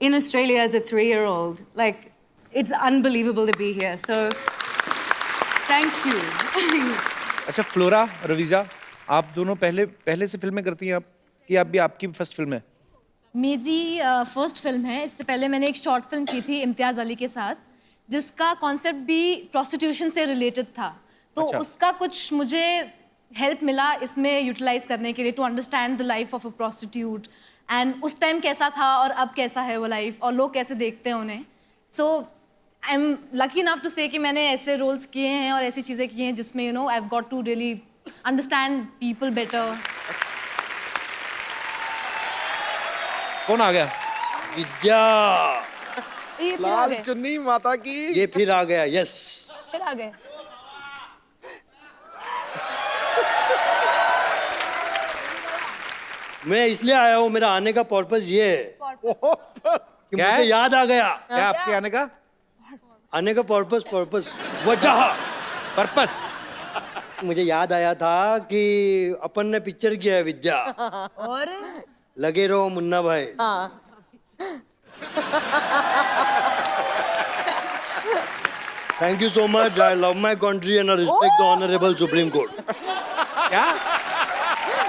in Australia as a 3-year-old, like it's unbelievable to be here. So thank you. अच्छा, फ्लोरा, रवीजा, आप दोनों पहले से फिल्में करती हैं आप, कि आप भी आपकी फर्स्ट फिल्म है? मेरी फर्स्ट फिल्म है. इससे पहले मैंने एक शॉर्ट फिल्म की थी इम्तियाज़ अली के साथ, जिसका कॉन्सेप्ट भी प्रोस्टिट्यूशन से रिलेटेड था. तो अच्छा. उसका कुछ मुझे हेल्प मिला इसमें यूटिलाइज करने के लिए, to understand the life of a prostitute and उस टाइम कैसा था और अब कैसा है वो लाइफ और लोग कैसे देखते हैं उन्हें. So I am lucky enough to say कि मैंने ऐसे रोल्स किए हैं और ऐसी चीज़ें की हैं जिसमें you know I have got to really understand people better. कौन आ गया? विद्या. लाल चुन्नी माता की. ये फिर आ गया. यस. फिर आ गए. मैं इसलिए आया हूँ, मेरा आने का पर्पस ये है कि क्या मुझे है? याद आ गया. क्या आपके आने का आने का पर्पस वजह पर्पस? मुझे याद आया था कि अपन ने पिक्चर किया है विद्या. और लगे रहो मुन्ना भाई. Thank you so much. I love my country and I respect the honourable supreme court. क्या?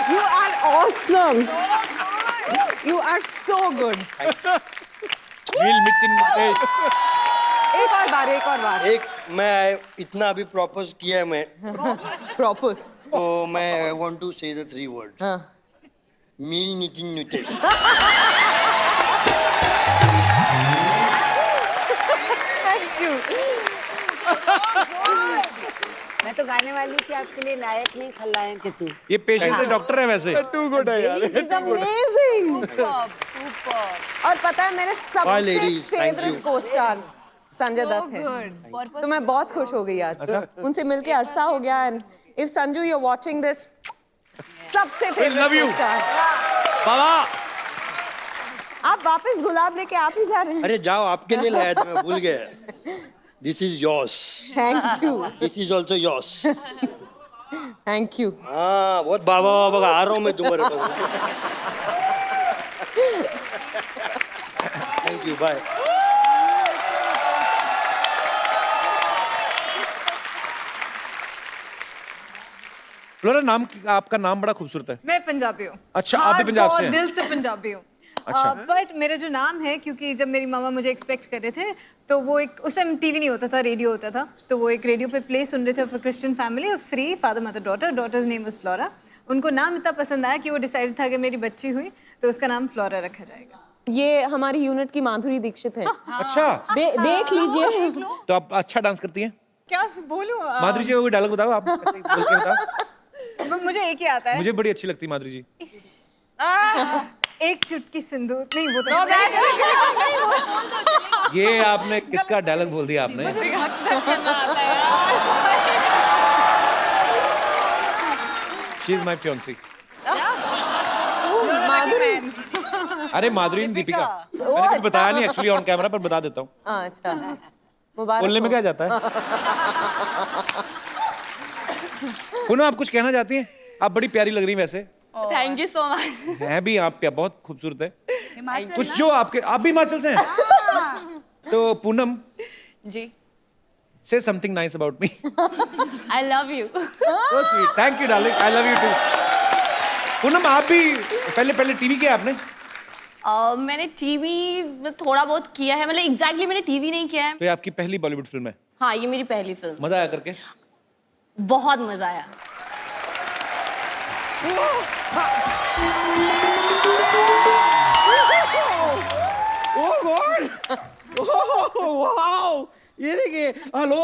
You are awesome. You are so good. We'll meet in एक और बार. एक मैं इतना अभी प्रॉपोज किया है मैं, Propose. तो मैं want to say the 3 words. मील नितिन नुते. Thank you. मैं तो गाने वाली थी आपके लिए, नायक नहीं खलनायक है तू. ये पेशेंट से डॉक्टर है वैसे. टू गुड है यार. It's amazing. और पता है मेरे Bye, सबसे ladies. Thank favourite you. Co-star Sanjay Dutt है. तो मैं बहुत खुश हो गई आज. उनसे मिलके अरसा हो गया. And if Sanju you are watching this, सबसे favourite love you. Co-star. Baba, आप वापस गुलाब लेके आप ही जा रहे हैं. अरे जाओ, आपके लिए लाया था, मैं भूल गया. This is yours. Thank you. This is also yours. Thank you. हाँ, बहुत बाबा आ रहा हूँ मैं तुम्हारे पास. Thank you. बाय. फ्लोरा, आपका नाम बड़ा खूबसूरत है. मैं पंजाबी हूँ. अच्छा, आप भी पंजाब से हैं? दिल से पंजाबी हूँ. अच्छा. बट मेरा जो नाम है, क्योंकि जब मेरी मामा मुझे एक्सपेक्ट कर रहे थे, तो वो एक, उस टाइम टीवी नहीं होता था, रेडियो होता था, तो वो एक रेडियो पे प्ले सुन रहे थे for Christian family of 3, father mother daughter. Daughter's name was Flora. उनको नाम इतना पसंद आया कि वो डिसाइड था कि मेरी बच्ची हुई तो उसका नाम फ्लोरा रखा जाएगा. ये हमारी यूनिट की माधुरी दीक्षित है. अच्छा. देख लीजिए. तो आप अच्छा डांस करती हैं? क्या बोलूं? माधुरी जी, कोई डायलॉग बताओ आप. ऐसे ही बोल के बताओ. मुझे एक ही आता है. मुझे बड़ी अच्छी लगती है माधुरी जी. एक चुटकी सिंदूर. नहीं, वो तो ये आपने किसका डायलॉग बोल दिया आपने? मुझे करना आता है यार. She is my fiancée. Madhuri. अरे माधुरी नहीं, दीपिका. मैंने कुछ बताया नहीं एक्चुअली ऑन कैमरा, पर बता देता हूँ. अच्छा, मुबारक. बोलने में क्या जाता है? पूनम, आप कुछ कहना चाहती हैं? आप बड़ी प्यारी लग रही हैं वैसे. Thank you so much. हैं भी आप बहुत खूबसूरत है. कुछ जो आपके, आप भी हिमाचल से हैं? तो पूनम जी, say something nice about me. I love you. So sweet. Thank you, darling. I love you too. Poonam, आप भी पहले टीवी किया आपने? मैंने टीवी में थोड़ा बहुत किया है, मतलब एग्जैक्टली मैंने टीवी नहीं किया है. तो ये आपकी पहली बॉलीवुड फिल्म है? हाँ, ये मेरी पहली फिल्म. मजा आया करके? बहुत मजा आया. वाओ, ये देखिए, हेलो।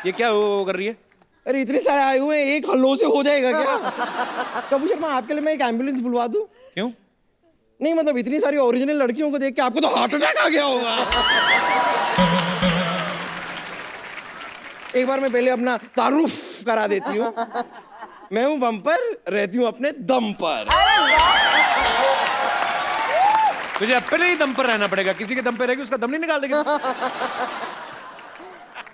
ये क्या वो कर रही है? अरे इतने सारे आए हुए हैं, एक हल्लो से हो जाएगा क्या? कपूर शर्मा, आपके लिए मैं एक एम्बुलेंस बुलवा दूं? क्यों? नहीं मतलब इतनी सारी ओरिजिनल लड़कियों को देख के आपको तो हार्ट अटैक आ गया होगा। एक बार मैं पहले अपना तारुफ करा देती हूँ। मैं हूँ बम्पर, रहती हूँ अपने दम पर। तुझे अपने ही दम पर रहना पड़ेगा, किसी के दम पे रहेगी उसका दम नहीं निकाल देगी।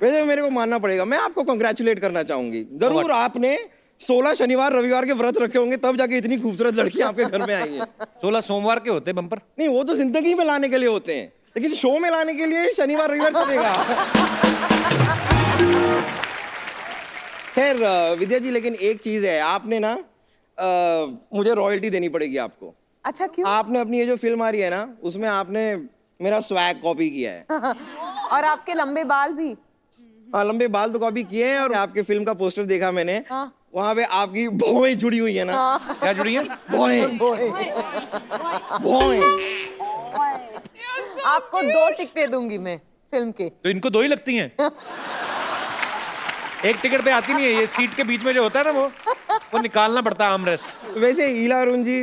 वैसे मेरे को मानना पड़ेगा, मैं आपको कंग्रेचुलेट करना चाहूंगी। जरूर आपने 16 शनिवार रविवार के व्रत रखे होंगे, तब जाके इतनी खूबसूरत लड़कियां आपके घर में आई हैं। 16 सोमवार के होते बम्पर? नहीं, वो तो जिंदगी में लाने के लिए होते हैं, लेकिन शो में लाने के लिए शनिवार रविवार चलेगा। खैर विद्या जी, लेकिन एक चीज है, आपने ना मुझे रॉयल्टी देनी पड़ेगी आपको। अच्छा, क्यों? आपने अपनी ये जो फिल्म आ रही है ना, उसमें आपने मेरा स्वैग कॉपी किया है। और आपके लंबे बाल भी। हाँ, लंबे बाल तो कॉपी किए हैं, और आपके फिल्म का पोस्टर देखा मैंने। हाँ। वहाँ पे आपकी भौएं जुड़ी हुई है ना। हाँ। क्या जुड़ी है? भौएं। भौएं। आपको 2 टिकटें दूंगी मैं फिल्म के। तो इनको 2 ही लगती हैं? एक टिकट पे आती नहीं है, ये सीट के बीच में जो होता है ना वो निकालना पड़ता है आर्मरेस्ट। वैसे ईला अरुण जी,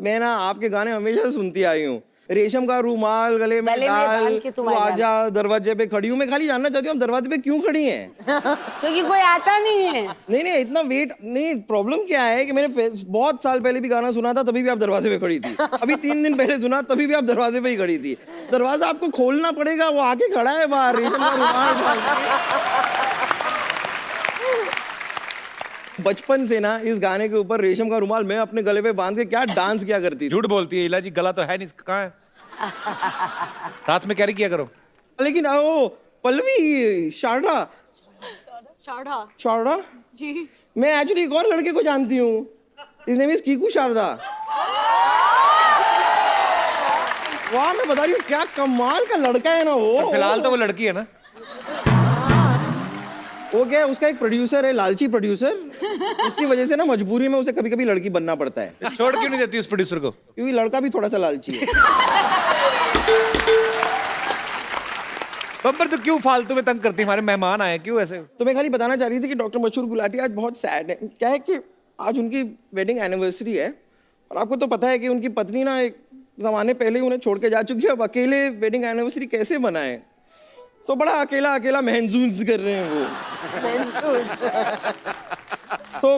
मैं ना आपके गाने हमेशा सुनती आई हूँ। रेशम का रूमाल गले में डाल के तू आजा, दरवाजे पे खड़ी हूँ। मैं खाली जानना चाहती हूँ, आप दरवाजे पे क्यों खड़ी हैं? क्योंकि कोई आता नहीं है। नहीं, इतना वेट नहीं। प्रॉब्लम क्या है कि मैंने बहुत साल पहले भी गाना सुना था, तभी भी आप दरवाजे पे खड़ी थी। अभी 3 दिन पहले सुना, तभी भी आप दरवाजे पे ही खड़ी थी। दरवाजा आपको खोलना पड़ेगा, वो आके खड़ा है बाहर, रेशम का रूमाल डाल के। बचपन से ना इस गाने के ऊपर रेशम का रुमाल मैं अपने गले पे बांध के क्या डांस किया करती थी। झूठ बोलती है इला जी, गला तो है नहीं, कहाँ है? साथ में कैरी किया करो। लेकिन ओ पल्लवी, शारदा जी, मैं एक्चुअली एक और लड़के को जानती हूँ। His name is Kiku Sharda. वाह, मैं बता रही हूँ, क्या कमाल का लड़का है ना वो। फिलहाल तो वो लड़की है ना। वो क्या है, उसका एक प्रोड्यूसर है, लालची प्रोड्यूसर। उसकी वजह से ना मजबूरी में उसे कभी कभी लड़की बनना पड़ता है। छोड़ क्यों नहीं देती उस प्रोड्यूसर को? क्योंकि लड़का भी थोड़ा सा लालची है। बम्पर तो क्यों फालतू में तंग करती है? हमारे मेहमान आए, क्यों ऐसे? तो मैं खाली बताना चाह रही थी कि डॉक्टर मशहूर गुलाटी आज बहुत सैड है। क्या है कि आज उनकी वेडिंग एनिवर्सरी है, और आपको तो पता है कि उनकी पत्नी ना एक जमाने पहले ही उन्हें छोड़ के जा चुकी है। अब अकेले वेडिंग एनिवर्सरी कैसे मनाएं? तो बड़ा अकेला अकेला महसूस कर रहे हैं वो। तो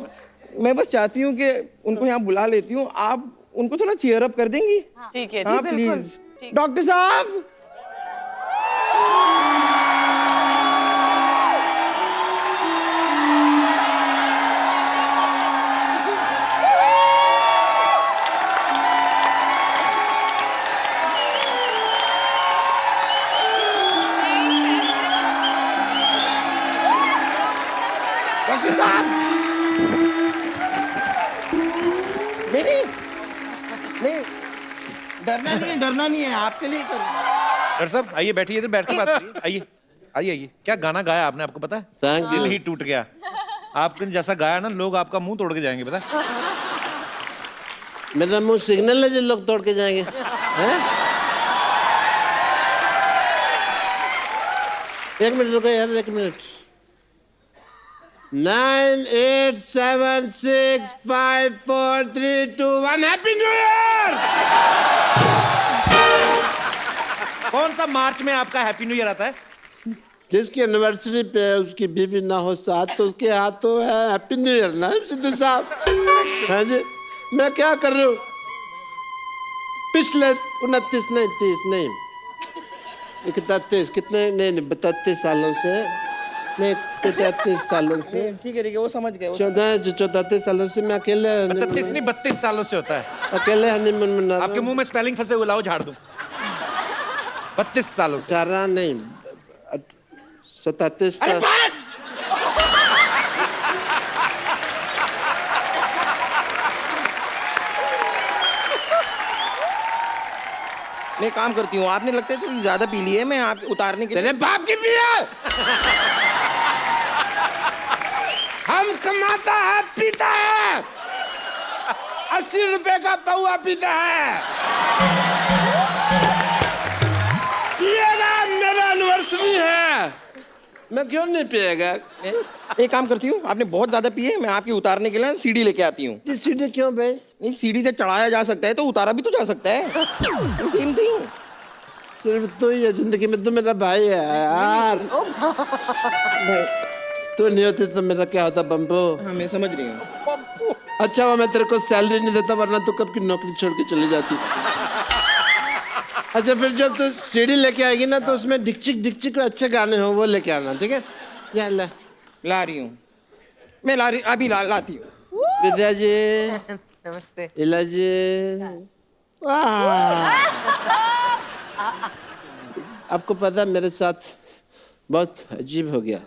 मैं बस चाहती हूँ कि उनको यहाँ बुला लेती हूँ, आप उनको थोड़ा चीयर अप कर देंगी? ठीक है, हाँ प्लीज। डॉक्टर साहब, डरना नहीं है, आपके लिए कर। डॉक्टर साहब आइए, बैठिए, इधर बैठ के बात करिए। आइए आइए आइए। क्या गाना गाया आपने, आपको पता है? Thank you. दिल ही टूट गया। आपने जैसा गाया ना, लोग आपका मुंह तोड़ के जाएंगे, पता है? मेरा मुंह सिग्नल है जो लोग तोड़ के जाएंगे, हैं? एक मिनट रुको यार, 1 मिनट। 9 8 7 6 5 4 3 2 1 happy new year. कौन सा मार्च में आपका हैप्पी न्यू ईयर आता है? जिसकी एनिवर्सरी पे उसकी बीवी ना हो साथ, तो उसके हाथ तो है हैप्पी न्यू ईयर ना सिद्धू साहब। हाँ जी, मैं क्या कर रही हूँ? पिछले 29 नहीं 30 नहीं 31 कितने नहीं 32 सालों से, नहीं 33 सालों से, ठीक है वो समझ गए। 34 सालों से मैं अकेले 32 नहीं 32 सालों से होता है। अकेले हनीमून मना। आपके मुंह में स्पेलिंग फंसे हुए, लाओ झाड़ दूं। 32 सालों से। 18 नहीं 37 अरे बस! मैं काम करती हूँ, आपने लगता है थोड़ी ज्यादा पी ली है, मैं आप उतारने के लिए। तेरे बाप की पिया। हम कमाता है पीता है। 80 रुपए का पौआ पीता है। पिएगा, मेरा एनिवर्सरी है। मैं क्यों नहीं पिएगा? एक काम करती हूँ, आपने बहुत ज्यादा पिए, मैं आपकी उतारने के लिए सीढ़ी लेके आती हूँ। ये सीढ़ी क्यों भाई? नहीं, सीढ़ी से चढ़ाया जा सकता है तो उतारा भी तो जा सकता है। Same thing. सिर्फ तो ये जिंदगी में तो मेरा भाई है यार। तू नहीं होती तो मेरा क्या होता बम्बो? हाँ, मैं समझ रही हूँ। अच्छा वो मैं तेरे को सैलरी नहीं देता, वरना तू कब की नौकरी छोड़ के चली जाती। अच्छा फिर जब तू सीढ़ी लेके आएगी ना तो उसमें डिक्चिक डिक्चिक अच्छे गाने हो वो लेके आना, ठीक है? क्या ला रही हूँ मैं, अभी लाती हूँ। विद्या जी, नमस्ते। इला जी, आपको पता मेरे साथ बहुत अजीब हो गया।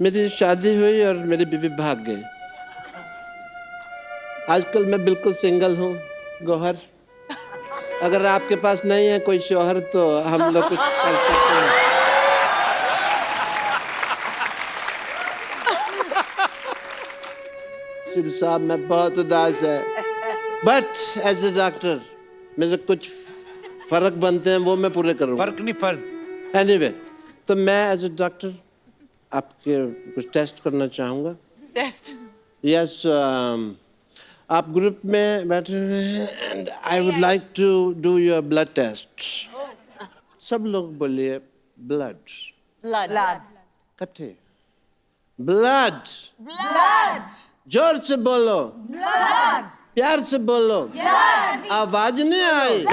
मेरी शादी हुई और मेरी बीवी भाग गई। आजकल मैं बिल्कुल सिंगल हूँ गौहर। अगर आपके पास नहीं है कोई शौहर तो हम लोग कुछ कर सकते हैं। सिद्धू साहब मैं बहुत उदास है, बट एज ए डॉक्टर मेरे कुछ फर्क बनते हैं वो मैं पूरे करूँगा। फर्क नहीं, फर्ज। एनीवे, तो मैं एज ए डॉक्टर आपके कुछ टेस्ट करना चाहूँगा। टेस्ट? यस, आप ग्रुप में बैठे हुए हैं and I would like to do your blood test. सब लोग बोलिए ब्लड। ब्लड। इकट्ठे ब्लड। ब्लड। जोर से बोलो। ब्लड। प्यार से बोलो। आवाज नहीं आई।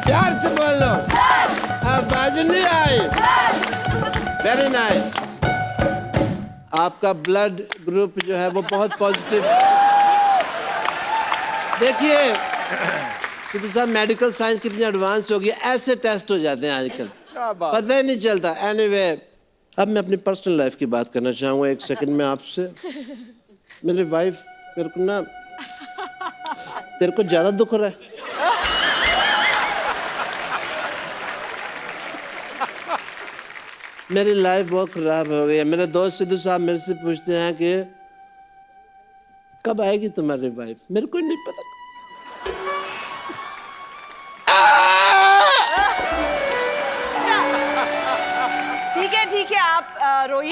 प्यार से बोलो। आवाज नहीं आई। Very nice. आपका ब्लड ग्रुप जो है वो बहुत पॉजिटिव। देखिए सिद्धू साहब, मेडिकल साइंस कितनी एडवांस हो गई, ऐसे टेस्ट हो जाते हैं आजकल, पता ही नहीं चलता। एनीवे, अब मैं अपनी पर्सनल लाइफ की बात करना चाहूँगा एक सेकंड में आपसे। मेरी वाइफ मेरे को ना, तेरे को ज्यादा दुख हो रहा है? मेरी लाइफ बहुत खराब हो गई है। मेरे दोस्त सिद्धू साहब मेरे से पूछते हैं कि कब आएगी तुम्हारी वाइफ? मेरे को नहीं पता। ठीक है, आप रोइए।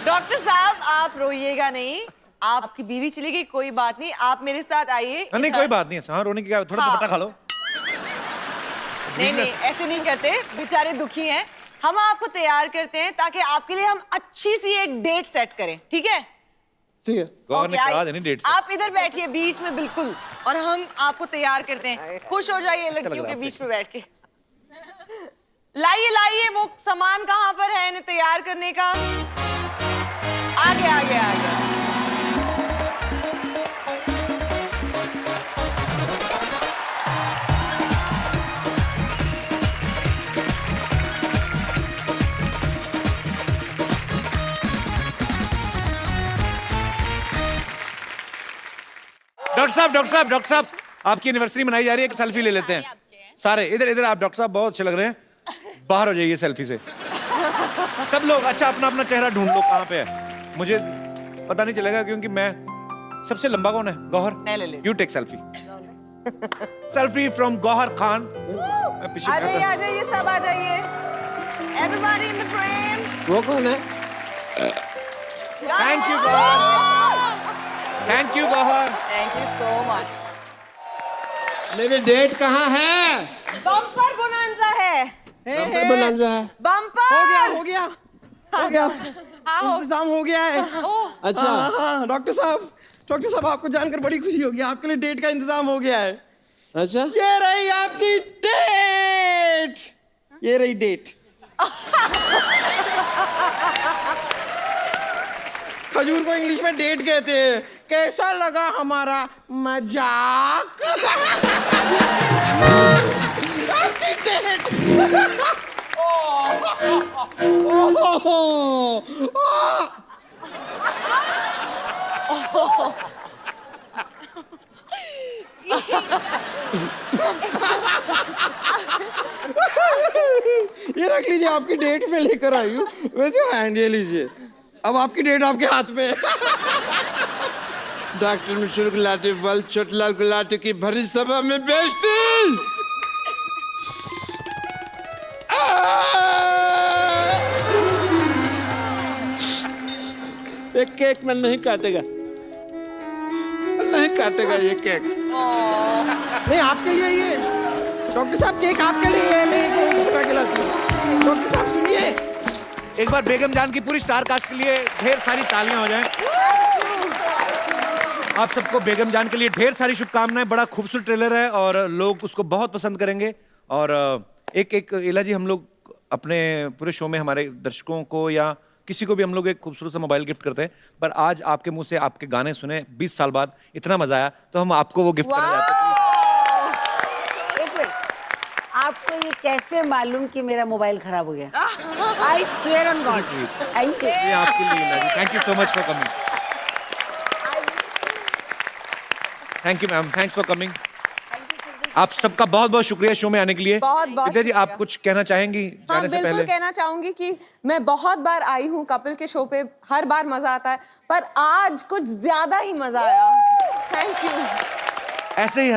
डॉक्टर साहब आप रोइएगा नहीं, आपकी बीवी चली गई, कोई बात नहीं, आप मेरे साथ आइए। नहीं कोई बात नहीं है, हाँ रोने की क्या, थोड़ा दुपट्टा खा लो। नहीं ऐसे नहीं करते, बेचारे दुखी हैं। हम आपको तैयार करते हैं ताकि आपके लिए हम अच्छी सी एक डेट सेट करें, ठीक है? ठीक है। गौहर ने करा देनी डेट से। आप इधर बैठिए बीच में बिल्कुल, और हम आपको तैयार करते हैं। खुश हो जाइए लड़कियों के बीच में बैठ के। लाइए वो सामान कहाँ पर है इन्हें तैयार करने का? आगे। डॉक्टर साहब आपकी एनिवर्सरी मनाई जा रही है, एक सेल्फी ले लेते हैं सारे। इधर आप डॉक्टर साहब बहुत अच्छे लग रहे हैं, बाहर हो जाइए सेल्फी से सब लोग। अच्छा अपना अपना चेहरा ढूंढ लो कहाँ पे है, मुझे पता नहीं चलेगा क्योंकि मैं सबसे लंबा कौन है? Gauhar, you take selfie. Selfie from Gauhar Khan. आ जाइए सब आ जाइए, एवरीबॉडी इन द फ्रेम। वो कौन है? Thank you Gauhar, thank you Gauhar, thank you so much. मेरी डेट कहाँ है? बम्पर बोनांजा है। बम्पर बोनांजा है। बम्पर हो गया इंतजाम हो गया है। अच्छा हाँ, डॉक्टर साहब आपको जानकर बड़ी खुशी होगी, आपके लिए डेट का इंतजाम हो गया है। अच्छा, ये रही आपकी डेट, ये रही डेट। खजूर को इंग्लिश में डेट कहते हैं। कैसा लगा हमारा मजाक? आपकी डेट। ये रख लीजिए, आपकी डेट में लेकर आई हूँ। वैसे हैंड ये लीजिए, अब आपकी डेट आपके हाथ में है। डॉक्टर मशहूर गुलाटी बल छोटलाल गुलाटी की भरी सभा में बेइज्जती। ये केक में नहीं काटेगा, नहीं काटेगा ये केक। नहीं आपके लिए ये डॉक्टर साहब केक आपके लिए है, मैं उठा के लाती हूँ। डॉक्टर साहब सुनिए, एक बार बेगम जान की पूरी स्टार कास्ट के लिए ढेर सारी तालियां हो जाएं। आप सबको बेगम जान के लिए ढेर सारी शुभकामनाएं। बड़ा खूबसूरत ट्रेलर है और लोग उसको बहुत पसंद करेंगे। और एक इला जी, हम लोग अपने पूरे शो में हमारे दर्शकों को या किसी को भी हम लोग एक खूबसूरत सा मोबाइल गिफ्ट करते हैं, पर आज आपके मुंह से आपके गाने सुने 20 साल बाद, इतना मजा आया तो हम आपको वो गिफ्ट करना चाहते हैं। एक मिनट, आपको ये कैसे मालूम कि मेरा मोबाइल खराब हो गया? I swear on God. Thank you. ये आपके लिए Ila ji, thank you so much for coming. Thank you ma'am, thanks for coming. आप सबका बहुत बहुत शुक्रिया शो में आने के लिए। बहुत बहुत विद्या जी, आप कुछ कहना चाहेंगी हाँ, जाने से बिल्कुल पहले? कहना चाहूंगी कि मैं बहुत बार आई हूँ कपिल के शो पे, हर बार मजा आता है, पर आज कुछ ज्यादा ही मजा आया। Thank you. ऐसे ही